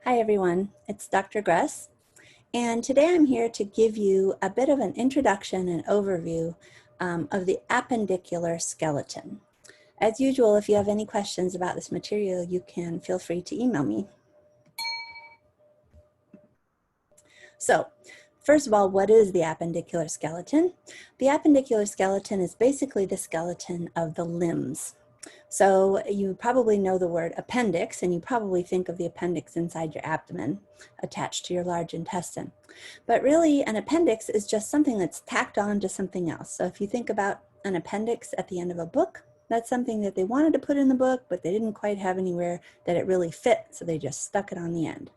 Hi everyone, it's Dr. Gress, and today I'm here to give you a bit of an introduction and overview of the appendicular skeleton. As usual, if you have any questions about this material, you can feel free to email me. So, first of all, what is the appendicular skeleton? The appendicular skeleton is basically the skeleton of the limbs. So you probably know the word appendix, and you probably think of the appendix inside your abdomen attached to your large intestine. But really, an appendix is just something that's tacked on to something else. So if you think about an appendix at the end of a book, that's something that they wanted to put in the book, but they didn't quite have anywhere that it really fit, so they just stuck it on the end.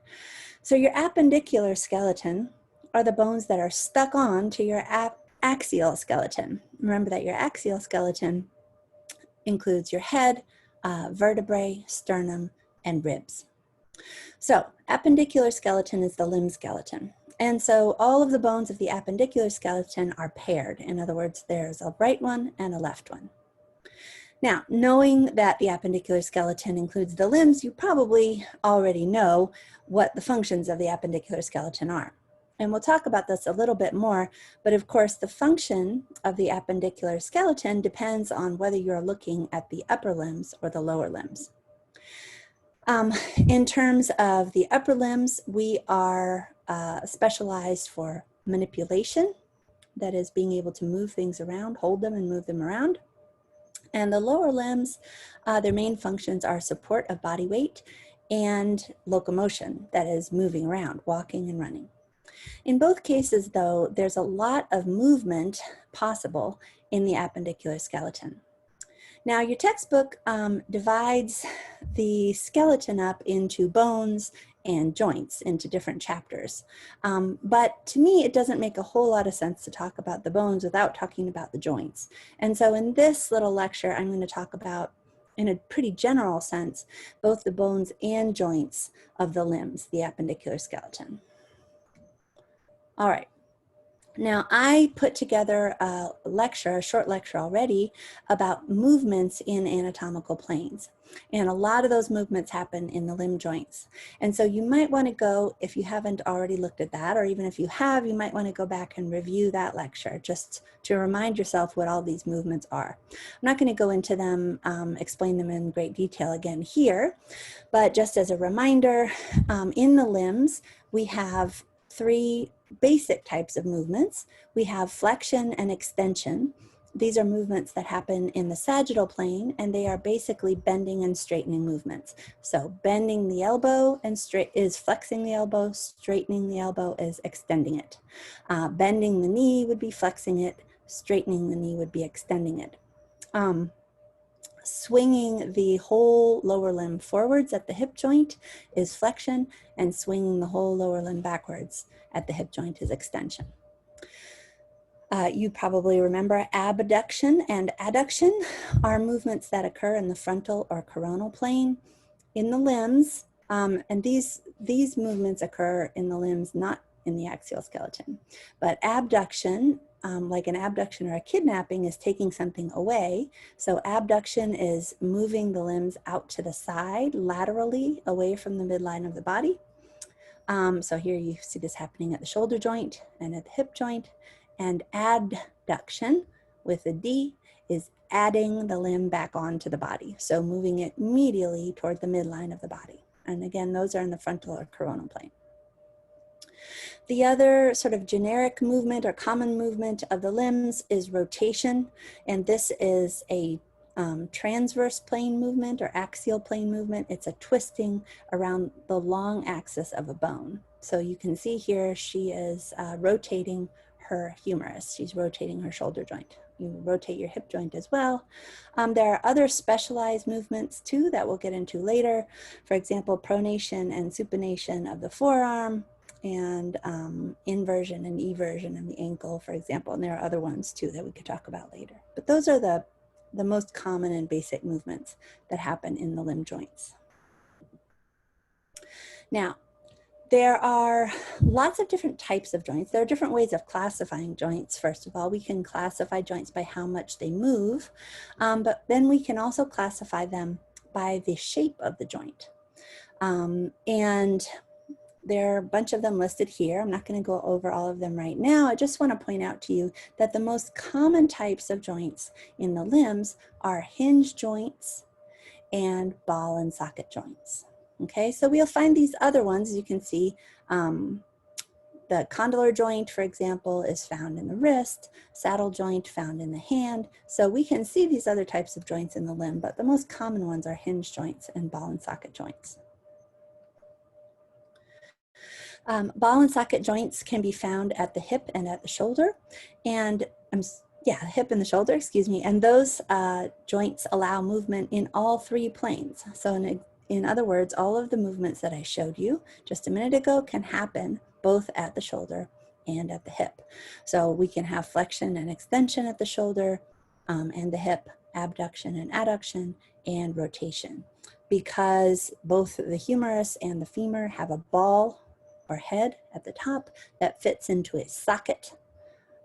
So your appendicular skeleton are the bones that are stuck on to your axial skeleton. Remember that your axial skeleton includes your head, vertebrae, sternum, and ribs. So appendicular skeleton is the limb skeleton. And so all of the bones of the appendicular skeleton are paired. In other words, there's a right one and a left one. Now, knowing that the appendicular skeleton includes the limbs, you probably already know what the functions of the appendicular skeleton are. And we'll talk about this a little bit more, but of course the function of the appendicular skeleton depends on whether you're looking at the upper limbs or the lower limbs. In terms of the upper limbs, we are specialized for manipulation, that is being able to move things around, hold them and move them around. And the lower limbs, their main functions are support of body weight and locomotion, that is moving around, walking and running. In both cases, though, there's a lot of movement possible in the appendicular skeleton. Now, your textbook divides the skeleton up into bones and joints into different chapters. But to me, it doesn't make a whole lot of sense to talk about the bones without talking about the joints. And so in this little lecture, I'm going to talk about, in a pretty general sense, both the bones and joints of the limbs, the appendicular skeleton. All right. Now, I put together a short lecture already about movements in anatomical planes. And a lot of those movements happen in the limb joints. And so you might want to go, if you haven't already looked at that, or even if you have, you might want to go back and review that lecture just to remind yourself what all these movements are. I'm not going to go into them, explain them in great detail again here, but just as a reminder, in the limbs, we have three basic types of movements. We have flexion and extension. These are movements that happen in the sagittal plane, and they are basically bending and straightening movements. So bending the elbow and is flexing the elbow, straightening the elbow is extending it. Bending the knee would be flexing it, straightening the knee would be extending it. Swinging the whole lower limb forwards at the hip joint is flexion, and swinging the whole lower limb backwards at the hip joint is extension. You probably remember abduction and adduction are movements that occur in the frontal or coronal plane in the limbs, and these movements occur in the limbs, not in the axial skeleton. But abduction, like an abduction or a kidnapping, is taking something away. So abduction is moving the limbs out to the side, laterally, away from the midline of the body. So here you see this happening at the shoulder joint and at the hip joint. And adduction, with a D, is adding the limb back onto the body. So moving it medially toward the midline of the body. And again, those are in the frontal or coronal plane. The other sort of generic movement or common movement of the limbs is rotation. And this is a transverse plane movement or axial plane movement. It's a twisting around the long axis of a bone. So you can see here she is rotating her humerus. She's rotating her shoulder joint. You rotate your hip joint as well. There are other specialized movements too that we'll get into later. For example, pronation and supination of the forearm, and inversion and eversion in the ankle, for example. And there are other ones too that we could talk about later. But those are the most common and basic movements that happen in the limb joints. Now, there are lots of different types of joints. There are different ways of classifying joints. First of all, we can classify joints by how much they move, but then we can also classify them by the shape of the joint. And there are a bunch of them listed here. I'm not going to go over all of them right now. I just want to point out to you that the most common types of joints in the limbs are hinge joints and ball and socket joints. Okay, so we'll find these other ones. You can see the condylar joint, for example, is found in the wrist, saddle joint found in the hand. So we can see these other types of joints in the limb, but the most common ones are hinge joints and ball and socket joints. Ball and socket joints can be found at the hip and at the shoulder, and hip and the shoulder, excuse me, and those joints allow movement in all three planes. So in other words, all of the movements that I showed you just a minute ago can happen both at the shoulder and at the hip. So we can have flexion and extension at the shoulder and the hip, abduction and adduction, and rotation. Because both the humerus and the femur have a ball or head at the top that fits into a socket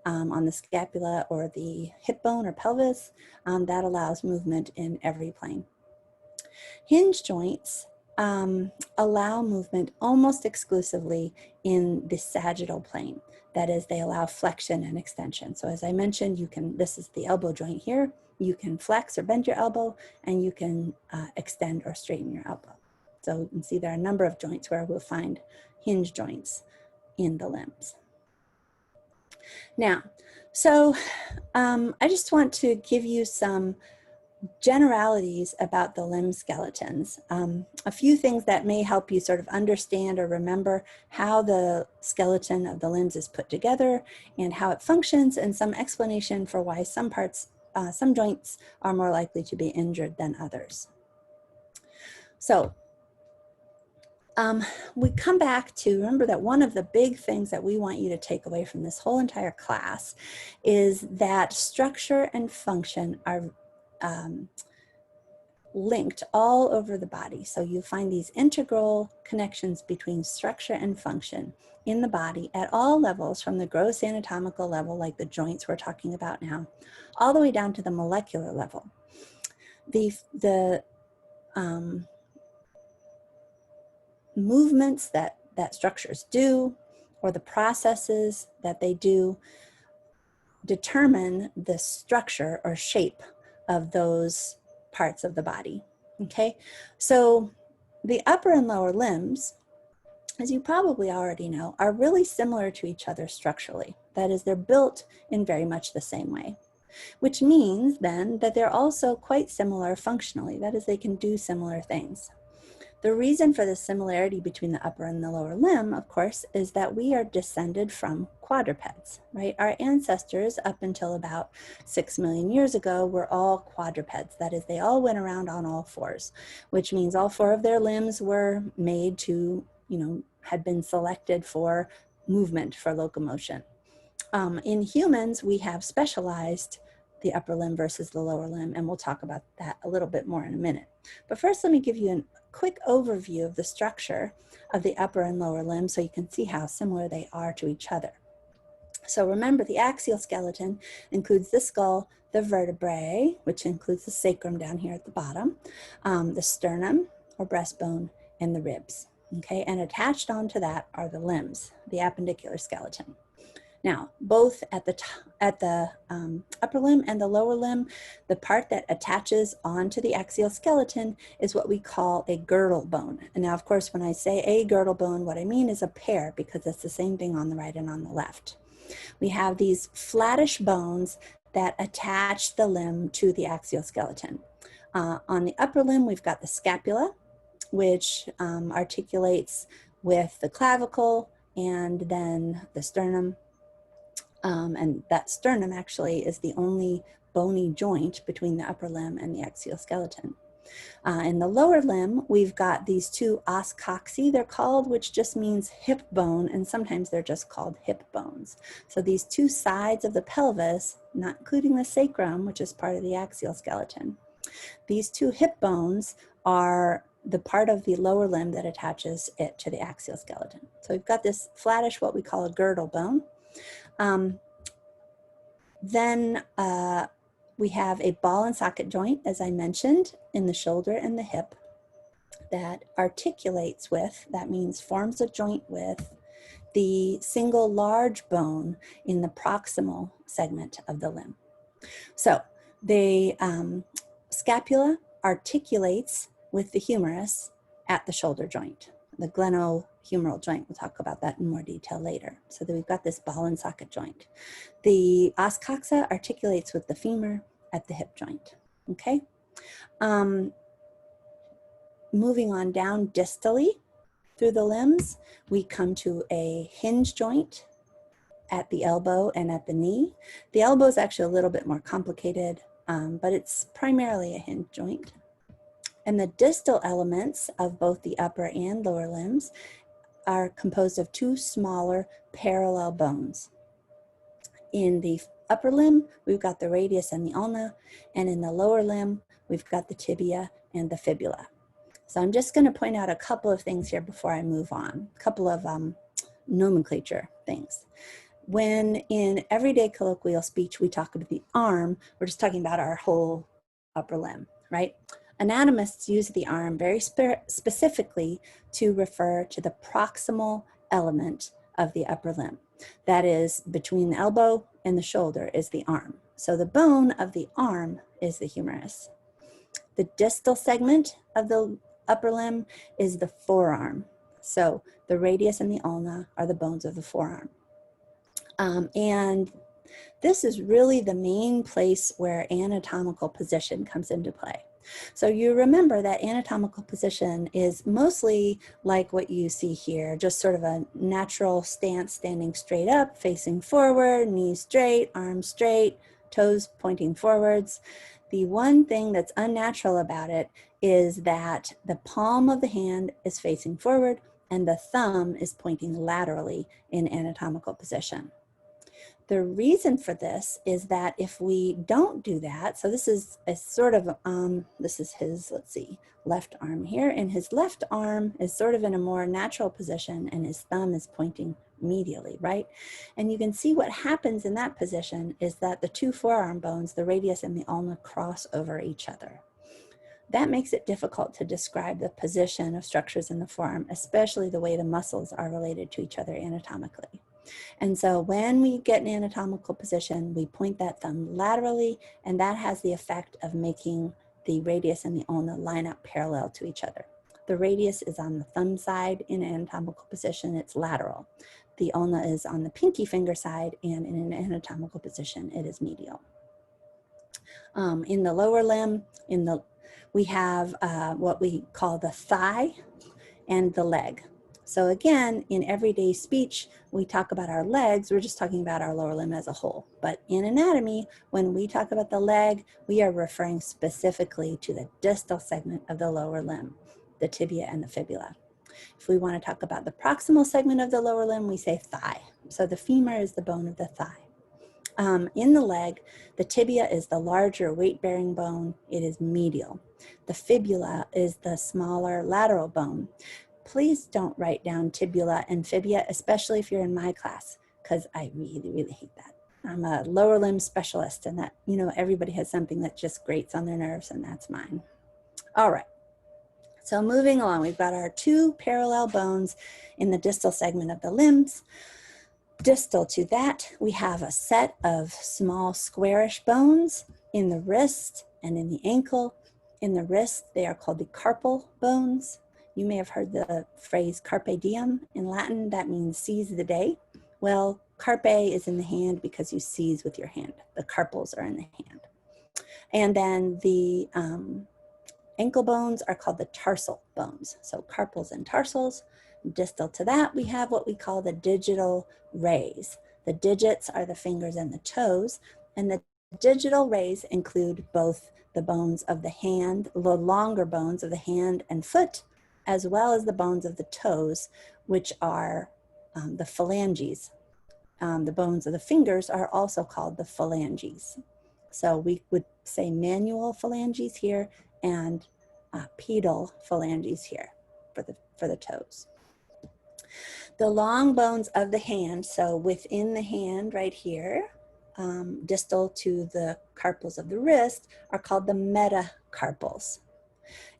on the scapula or the hip bone or pelvis, that allows movement in every plane. Hinge joints allow movement almost exclusively in the sagittal plane. That is, they allow flexion and extension. So as I mentioned, this is the elbow joint here. You can flex or bend your elbow, and you can extend or straighten your elbow. So you can see there are a number of joints where we'll find hinge joints in the limbs. Now, so I just want to give you some generalities about the limb skeletons. A few things that may help you sort of understand or remember how the skeleton of the limbs is put together and how it functions, and some explanation for why some joints are more likely to be injured than others. So we come back to remember that one of the big things that we want you to take away from this whole entire class is that structure and function are linked all over the body. So you find these integral connections between structure and function in the body at all levels, from the gross anatomical level, like the joints we're talking about now, all the way down to the molecular level. The movements that structures do, or the processes that they do, determine the structure or shape of those parts of the body. Okay, so the upper and lower limbs, as you probably already know, are really similar to each other structurally. That is, they're built in very much the same way, which means then that they're also quite similar functionally. That is, they can do similar things. The reason for the similarity between the upper and the lower limb, of course, is that we are descended from quadrupeds, right? Our ancestors, up until about 6 million years ago, were all quadrupeds. That is, they all went around on all fours, which means all four of their limbs were made to, had been selected for movement, for locomotion. In humans, we have specialized the upper limb versus the lower limb, and we'll talk about that a little bit more in a minute. But first, let me give you a quick overview of the structure of the upper and lower limb so you can see how similar they are to each other. So remember, the axial skeleton includes the skull, the vertebrae, which includes the sacrum down here at the bottom, the sternum or breastbone, and the ribs. Okay, and attached onto that are the limbs, the appendicular skeleton. Now, both at the upper limb and the lower limb, the part that attaches onto the axial skeleton is what we call a girdle bone. And now, of course, when I say a girdle bone, what I mean is a pair, because it's the same thing on the right and on the left. We have these flattish bones that attach the limb to the axial skeleton. On the upper limb, we've got the scapula, which articulates with the clavicle and then the sternum. And that sternum actually is the only bony joint between the upper limb and the axial skeleton. In the lower limb, we've got these two os coxae, they're called, which just means hip bone, and sometimes they're just called hip bones. So these two sides of the pelvis, not including the sacrum, which is part of the axial skeleton, these two hip bones are the part of the lower limb that attaches it to the axial skeleton. So we've got this flattish, what we call a girdle bone. Then we have a ball and socket joint, as I mentioned, in the shoulder and the hip. that articulates with, that means forms a joint with, the single large bone in the proximal segment of the limb. So the scapula articulates with the humerus at the shoulder joint, the glenohumeral joint. We'll talk about that in more detail later. So that we've got this ball and socket joint. The os coxa articulates with the femur at the hip joint, okay? Moving on down distally through the limbs, we come to a hinge joint at the elbow and at the knee. The elbow is actually a little bit more complicated, but it's primarily a hinge joint. And the distal elements of both the upper and lower limbs are composed of two smaller parallel bones. In the upper limb, we've got the radius and the ulna, and in the lower limb, we've got the tibia and the fibula. So I'm just going to point out a couple of things here before I move on, a couple of nomenclature things. When in everyday colloquial speech we talk about the arm, we're just talking about our whole upper limb, right? Anatomists use the arm very specifically to refer to the proximal element of the upper limb. That is, between the elbow and the shoulder is the arm. So the bone of the arm is the humerus. The distal segment of the upper limb is the forearm. So the radius and the ulna are the bones of the forearm. And this is really the main place where anatomical position comes into play. So you remember that anatomical position is mostly like what you see here, just sort of a natural stance, standing straight up, facing forward, knees straight, arms straight, toes pointing forwards. The one thing that's unnatural about it is that the palm of the hand is facing forward and the thumb is pointing laterally in anatomical position. The reason for this is that if we don't do that, so this is a sort of, this is his, let's see, left arm here, and his left arm is sort of in a more natural position and his thumb is pointing medially, right? And you can see what happens in that position is that the two forearm bones, the radius and the ulna, cross over each other. That makes it difficult to describe the position of structures in the forearm, especially the way the muscles are related to each other anatomically. And so when we get an anatomical position, we point that thumb laterally, and that has the effect of making the radius and the ulna line up parallel to each other. The radius is on the thumb side in anatomical position, it's lateral. The ulna is on the pinky finger side, and in an anatomical position, it is medial. In the lower limb, we have what we call the thigh and the leg. So again, in everyday speech, we talk about our legs, we're just talking about our lower limb as a whole. But in anatomy, when we talk about the leg, we are referring specifically to the distal segment of the lower limb, the tibia and the fibula. If we want to talk about the proximal segment of the lower limb, we say thigh. So the femur is the bone of the thigh. In the leg, the tibia is the larger weight-bearing bone. It is medial. The fibula is the smaller lateral bone. Please don't write down tibula and fibia, especially if you're in my class, because I really, really hate that. I'm a lower limb specialist, and that, you know, everybody has something that just grates on their nerves, and that's mine. All right. So moving along, we've got our two parallel bones in the distal segment of the limbs. Distal to that, we have a set of small squarish bones in the wrist and in the ankle. In the wrist, they are called the carpal bones. You may have heard the phrase carpe diem in Latin. That means seize the day. Well, carpe is in the hand because you seize with your hand. The carpals are in the hand. And then the ankle bones are called the tarsal bones. So carpals and tarsals. Distal to that, we have what we call the digital rays. The digits are the fingers and the toes, and the digital rays include both the bones of the hand, the longer bones of the hand and foot, as well as the bones of the toes, which are the phalanges. The bones of the fingers are also called the phalanges. So we would say manual phalanges here and pedal phalanges here for the toes. The long bones of the hand, so within the hand right here, distal to the carpals of the wrist, are called the metacarpals.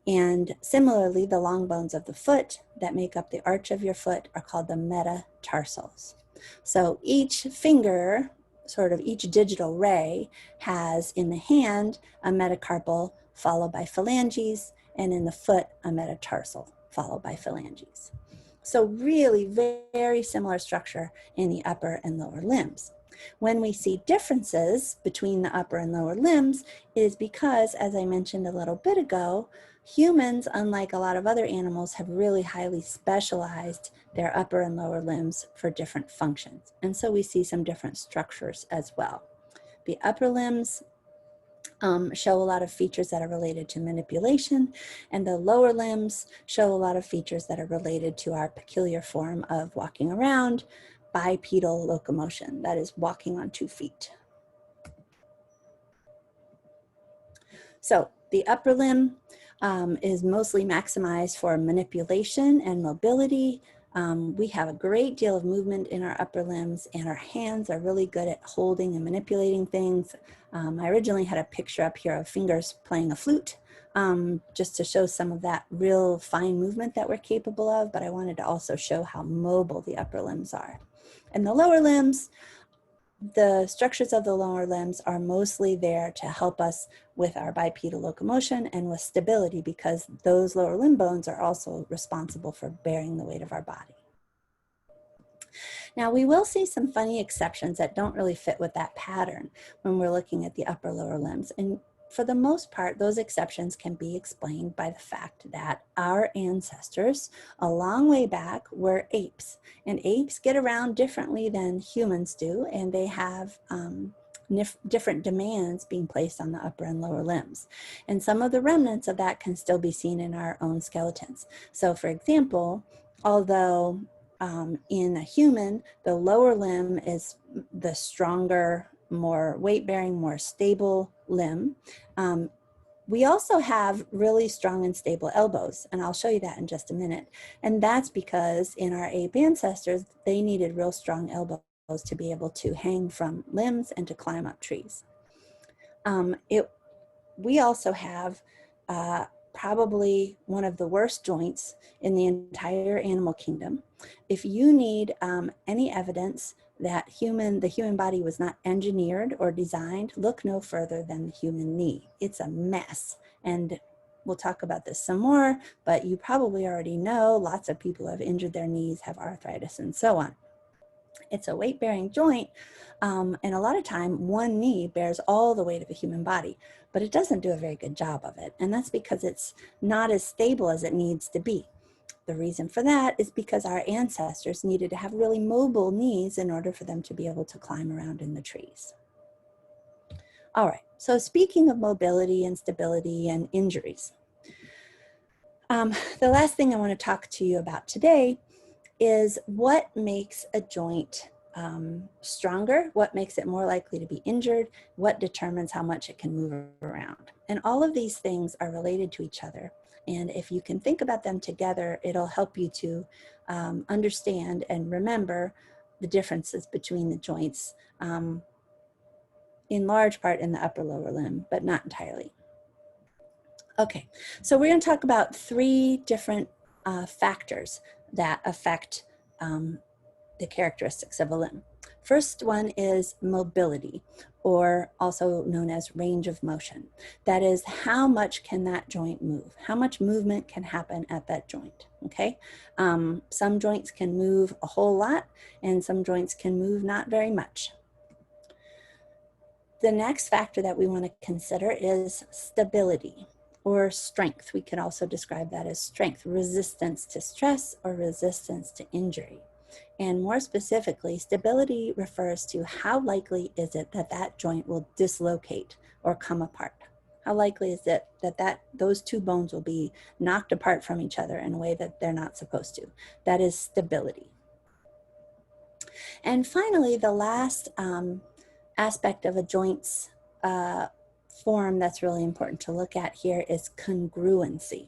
And similarly, the long bones of the foot that make up the arch of your foot are called the metatarsals. So each finger, sort of each digital ray, has in the hand a metacarpal followed by phalanges, and in the foot a metatarsal followed by phalanges. So really very similar structure in the upper and lower limbs. When we see differences between the upper and lower limbs, it is because, as I mentioned a little bit ago, humans, unlike a lot of other animals, have really highly specialized their upper and lower limbs for different functions. And so we see some different structures as well. The upper limbs show a lot of features that are related to manipulation, and the lower limbs show a lot of features that are related to our peculiar form of walking around, bipedal locomotion, that is walking on 2 feet. So the upper limb is mostly maximized for manipulation and mobility. We have a great deal of movement in our upper limbs, and our hands are really good at holding and manipulating things. I originally had a picture up here of fingers playing a flute, just to show some of that real fine movement that we're capable of, but I wanted to also show how mobile the upper limbs are. And the lower limbs, the structures of the lower limbs are mostly there to help us with our bipedal locomotion and with stability, because those lower limb bones are also responsible for bearing the weight of our body. Now, we will see some funny exceptions that don't really fit with that pattern when we're looking at the upper lower limbs. And for the most part, those exceptions can be explained by the fact that our ancestors a long way back were apes, and apes get around differently than humans do, and they have different demands being placed on the upper and lower limbs. And some of the remnants of that can still be seen in our own skeletons. So for example, although in a human, the lower limb is the stronger, more weight-bearing, more stable limb. We also have really strong and stable elbows, and I'll show you that in just a minute. And that's because in our ape ancestors, they needed real strong elbows to be able to hang from limbs and to climb up trees. We also have probably one of the worst joints in the entire animal kingdom. If you need any evidence that the human body was not engineered or designed, look no further than the human knee. It's a mess. And we'll talk about this some more, but you probably already know lots of people who have injured their knees, have arthritis, and so on. It's a weight-bearing joint, and a lot of time one knee bears all the weight of a human body, but it doesn't do a very good job of it, and that's because it's not as stable as it needs to be. The reason for that is because our ancestors needed to have really mobile knees in order for them to be able to climb around in the trees. All right, so speaking of mobility and stability and injuries, the last thing I want to talk to you about today is what makes a joint stronger, what makes it more likely to be injured, what determines how much it can move around. And all of these things are related to each other. And if you can think about them together, it'll help you to understand and remember the differences between the joints, in large part in the upper lower limb, but not entirely. Okay, so we're going to talk about 3 different factors that affect the characteristics of a limb. First one is mobility, or also known as range of motion. That is, how much can that joint move? How much movement can happen at that joint, okay? Some joints can move a whole lot, and some joints can move not very much. The next factor that we want to consider is stability, or strength. We can also describe that as strength, resistance to stress or resistance to injury. And more specifically, stability refers to how likely is it that that joint will dislocate or come apart. How likely is it that those 2 bones will be knocked apart from each other in a way that they're not supposed to? That is stability. And finally, the last aspect of a joint's form that's really important to look at here is congruency.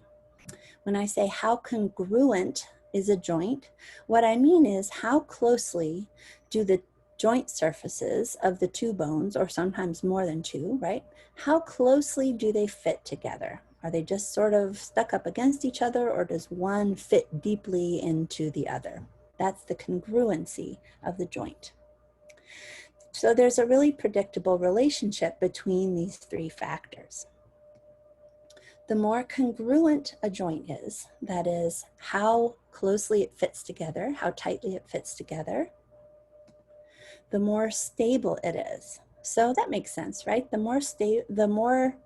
When I say how congruent is a joint, what I mean is how closely do the joint surfaces of the 2 bones, or sometimes more than 2, right? How closely do they fit together? Are they just sort of stuck up against each other, or does one fit deeply into the other? That's the congruency of the joint. So there's a really predictable relationship between these three factors. The more congruent a joint is, that is, how closely it fits together, how tightly it fits together, the more stable it is. So that makes sense, right? The more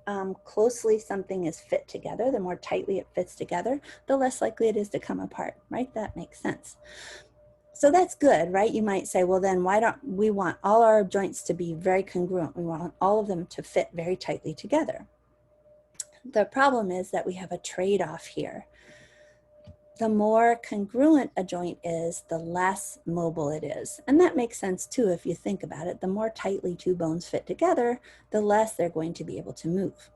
closely something is fit together, the more tightly it fits together, the less likely it is to come apart, right? That makes sense. So that's good, right? You might say, well, then why don't we want all our joints to be very congruent? We want all of them to fit very tightly together. The problem is that we have a trade-off here. The more congruent a joint is, the less mobile it is. And that makes sense too if you think about it. The more tightly two bones fit together, the less they're going to be able to move.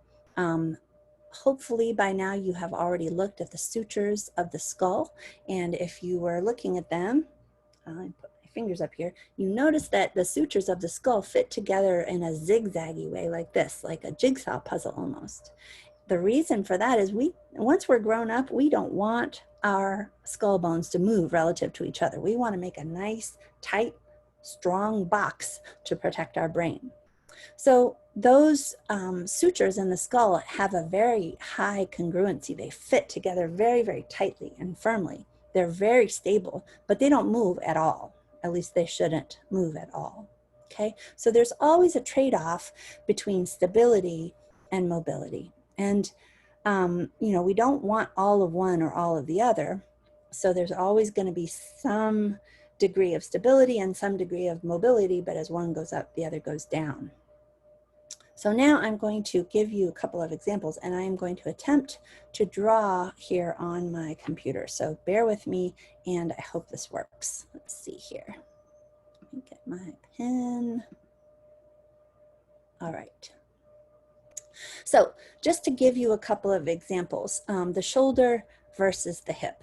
Hopefully by now you have already looked at the sutures of the skull. And if you were looking at them, I put my fingers up here, you notice that the sutures of the skull fit together in a zigzaggy way like this, like a jigsaw puzzle almost. The reason for that is once we're grown up, we don't want our skull bones to move relative to each other. We want to make a nice, tight, strong box to protect our brain. So those sutures in the skull have a very high congruency. They fit together very, very tightly and firmly. They're very stable, but they don't move at all. At least they shouldn't move at all. Okay, so there's always a trade-off between stability and mobility. And, we don't want all of one or all of the other. So there's always going to be some degree of stability and some degree of mobility, but as one goes up, the other goes down. So now I'm going to give you a couple of examples, and I am going to attempt to draw here on my computer. So bear with me, and I hope this works. Let's see here. Let me get my pen. All right. So just to give you a couple of examples, the shoulder versus the hip.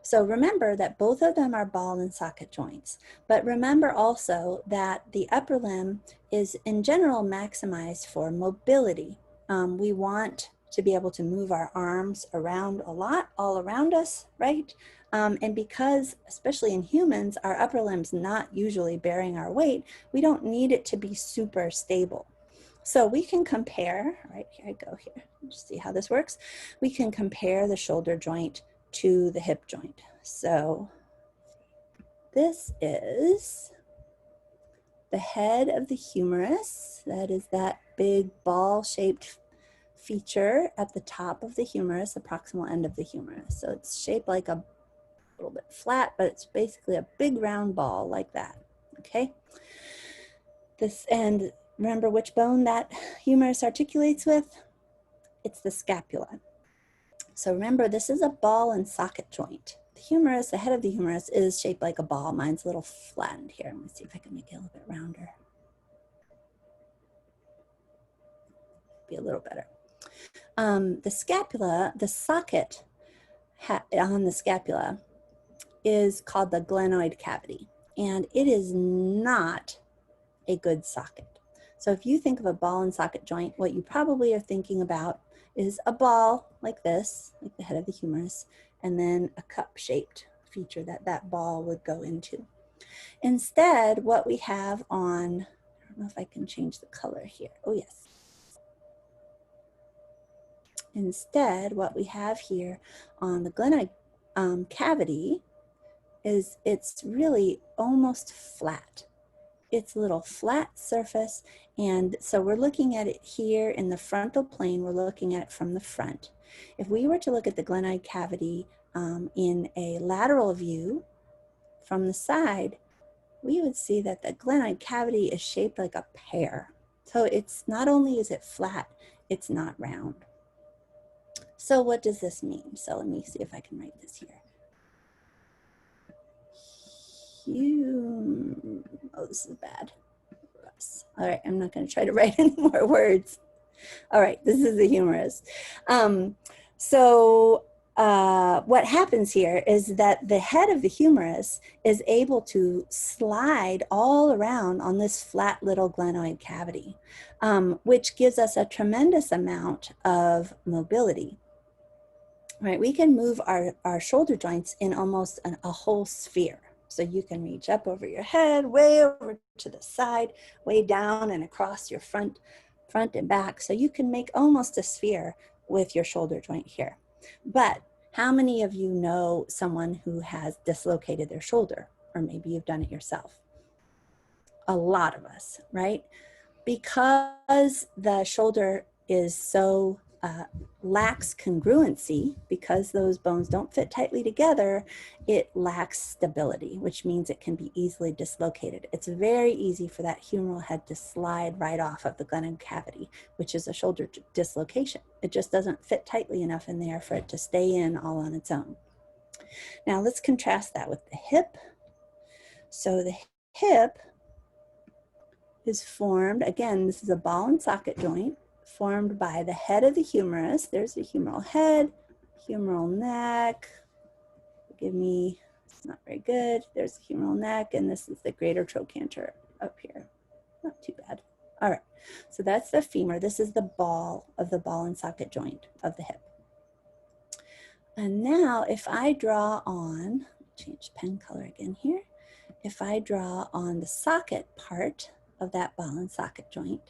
So remember that both of them are ball and socket joints, but remember also that the upper limb is in general maximized for mobility. We want to be able to move our arms around a lot, all around us, right? And because, especially in humans, our upper limb's not usually bearing our weight, we don't need it to be super stable. So we can compare, right, here I go here, just see how this works. We can compare the shoulder joint to the hip joint. So this is the head of the humerus. That is that big ball-shaped feature at the top of the humerus, the proximal end of the humerus. So it's shaped like a little bit flat, but it's basically a big round ball like that, okay? And remember which bone that humerus articulates with? It's the scapula. So remember, this is a ball and socket joint. The humerus, the head of the humerus, is shaped like a ball. Mine's a little flattened here. Let me see if I can make it a little bit rounder. Be a little better. The scapula, the socket on the scapula is called the glenoid cavity, and it is not a good socket. So if you think of a ball and socket joint, what you probably are thinking about is a ball like this, like the head of the humerus, and then a cup-shaped feature that ball would go into. Instead, what we have on, I don't know if I can change the color here. Oh, yes. Instead, what we have here on the glenoid cavity is it's really almost flat. It's a little flat surface, and so we're looking at it here in the frontal plane. We're looking at it from the front. If we were to look at the glenoid cavity in a lateral view from the side, we would see that the glenoid cavity is shaped like a pear. So it's not only is it flat, it's not round. So what does this mean? So let me see if I can write this here. Oh, this is bad. All right, I'm not going to try to write any more words. All right, this is the humerus. So what happens here is that the head of the humerus is able to slide all around on this flat little glenoid cavity, which gives us a tremendous amount of mobility. Right, we can move our shoulder joints in almost a whole sphere. So you can reach up over your head, way over to the side, way down and across your front and back. So you can make almost a sphere with your shoulder joint here. But how many of you know someone who has dislocated their shoulder? Or maybe you've done it yourself. A lot of us, right? Because the shoulder is so lacks congruency, because those bones don't fit tightly together, it lacks stability, which means it can be easily dislocated. It's very easy for that humeral head to slide right off of the glenoid cavity, which is a shoulder dislocation. It just doesn't fit tightly enough in there for it to stay in all on its own. Now let's contrast that with the hip. So the hip is formed, again, this is a ball and socket joint, formed by the head of the humerus. There's the humeral head, humeral neck. Forgive me, it's not very good. There's the humeral neck, and this is the greater trochanter up here. Not too bad. All right, so that's the femur. This is the ball of the ball and socket joint of the hip. And now if I draw on, change pen color again here. If I draw on the socket part of that ball and socket joint,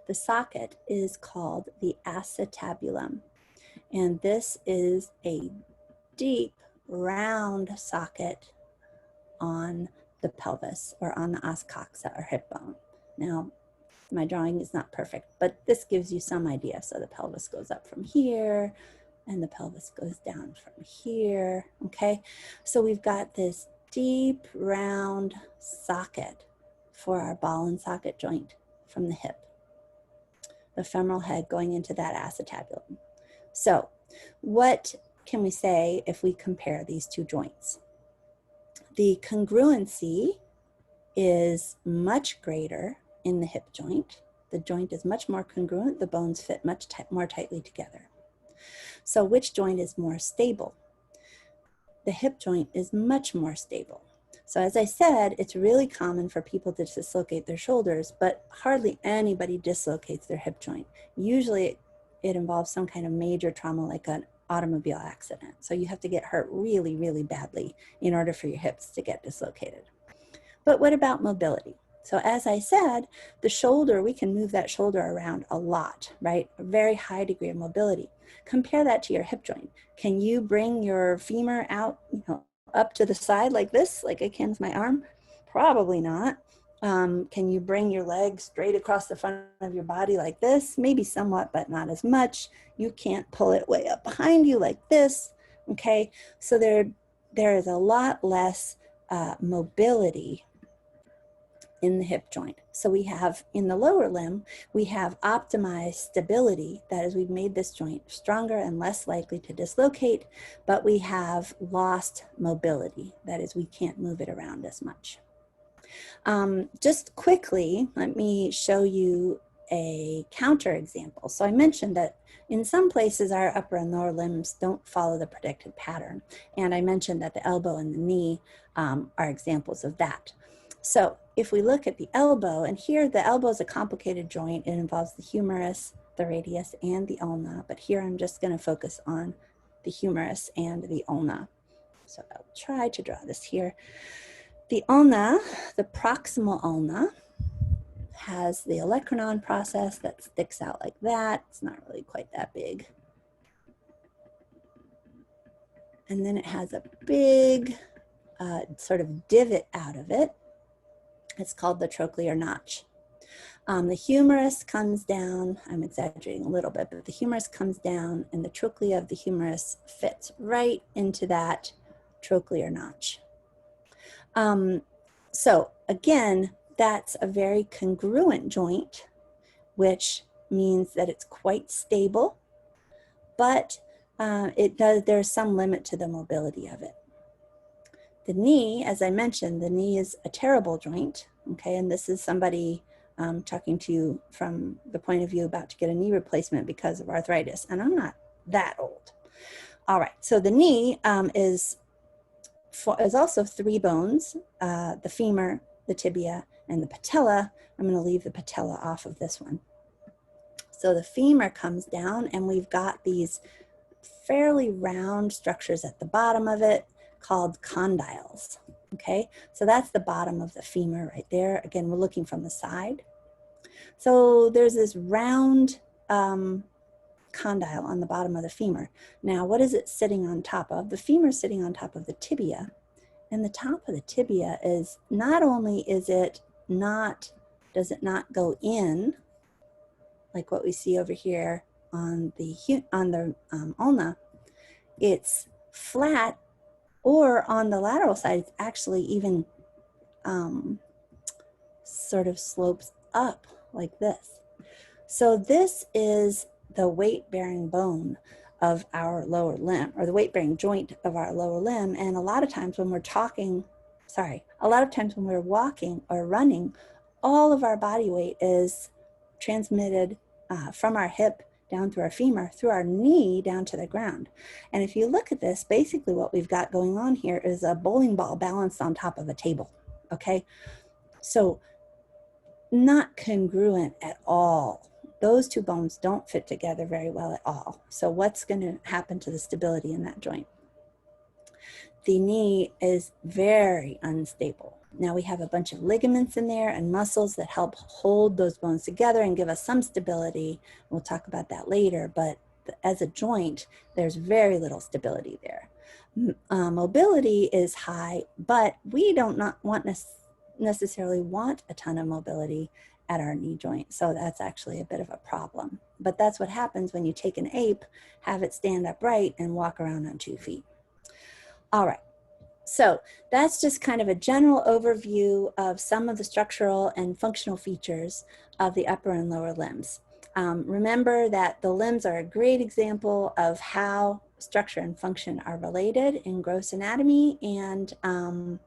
the socket is called the acetabulum. And this is a deep, round socket on the pelvis, or on the os coxa, or hip bone. Now, my drawing is not perfect, but this gives you some idea. So the pelvis goes up from here, and the pelvis goes down from here, okay? So we've got this deep, round socket for our ball and socket joint from the hip. The femoral head going into that acetabulum. So what can we say if we compare these two joints? The congruency is much greater in the hip joint. The joint is much more congruent. The bones fit much more tightly together. So which joint is more stable? The hip joint is much more stable. So as I said, it's really common for people to dislocate their shoulders, but hardly anybody dislocates their hip joint. Usually it involves some kind of major trauma, like an automobile accident. So you have to get hurt really, really badly in order for your hips to get dislocated. But what about mobility? So as I said, the shoulder, we can move that shoulder around a lot, right? A very high degree of mobility. Compare that to your hip joint. Can you bring your femur out, up to the side like this, like I can with my arm? Probably not. Can you bring your leg straight across the front of your body like this? Maybe somewhat, but not as much. You can't pull it way up behind you like this, okay? So there is a lot less mobility in the hip joint. So we have, in the lower limb, we have optimized stability. That is, we've made this joint stronger and less likely to dislocate, but we have lost mobility. That is, we can't move it around as much. Just quickly, let me show you a counter example. So I mentioned that in some places our upper and lower limbs don't follow the predicted pattern. And I mentioned that the elbow and the knee are examples of that. So if we look at the elbow, and here the elbow is a complicated joint. It involves the humerus, the radius, and the ulna. But here I'm just going to focus on the humerus and the ulna. So I'll try to draw this here. The ulna, the proximal ulna, has the olecranon process that sticks out like that. It's not really quite that big. And then it has a big sort of divot out of it. It's called the trochlear notch. The humerus comes down, I'm exaggerating a little bit, but the humerus comes down and the trochlea of the humerus fits right into that trochlear notch. So again, that's a very congruent joint, which means that it's quite stable, but there's some limit to the mobility of it. The knee, as I mentioned, the knee is a terrible joint, okay? And this is somebody talking to you from the point of view about to get a knee replacement because of arthritis. And I'm not that old. All right, so the knee is also 3 bones, the femur, the tibia, and the patella. I'm going to leave the patella off of this one. So the femur comes down, and we've got these fairly round structures at the bottom of it called condyles. Okay, so that's the bottom of the femur right there. Again, we're looking from the side. So there's this round condyle on the bottom of the femur. Now, what is it sitting on top of? The femur is sitting on top of the tibia. And the top of the tibia is, not only is it not, does it not go in, like what we see over here on the ulna, it's flat, or on the lateral side, it's actually even sort of slopes up like this. So this is the weight-bearing bone of our lower limb, or the weight-bearing joint of our lower limb. And a lot of times when we're when we're walking or running, all of our body weight is transmitted from our hip down through our femur, through our knee down to the ground. And if you look at this, basically what we've got going on here is a bowling ball balanced on top of a table, okay? So not congruent at all. Those 2 bones don't fit together very well at all. So what's going to happen to the stability in that joint? The knee is very unstable. Now we have a bunch of ligaments in there and muscles that help hold those bones together and give us some stability. We'll talk about that later, but as a joint, there's very little stability there. Mobility is high, but we don't necessarily want a ton of mobility at our knee joint. So that's actually a bit of a problem. But that's what happens when you take an ape, have it stand upright, and walk around on 2 feet. All right, so that's just kind of a general overview of some of the structural and functional features of the upper and lower limbs. Remember that the limbs are a great example of how structure and function are related in gross anatomy, and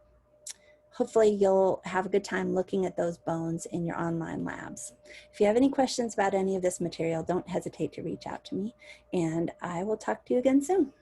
hopefully you'll have a good time looking at those bones in your online labs. If you have any questions about any of this material, don't hesitate to reach out to me, and I will talk to you again soon.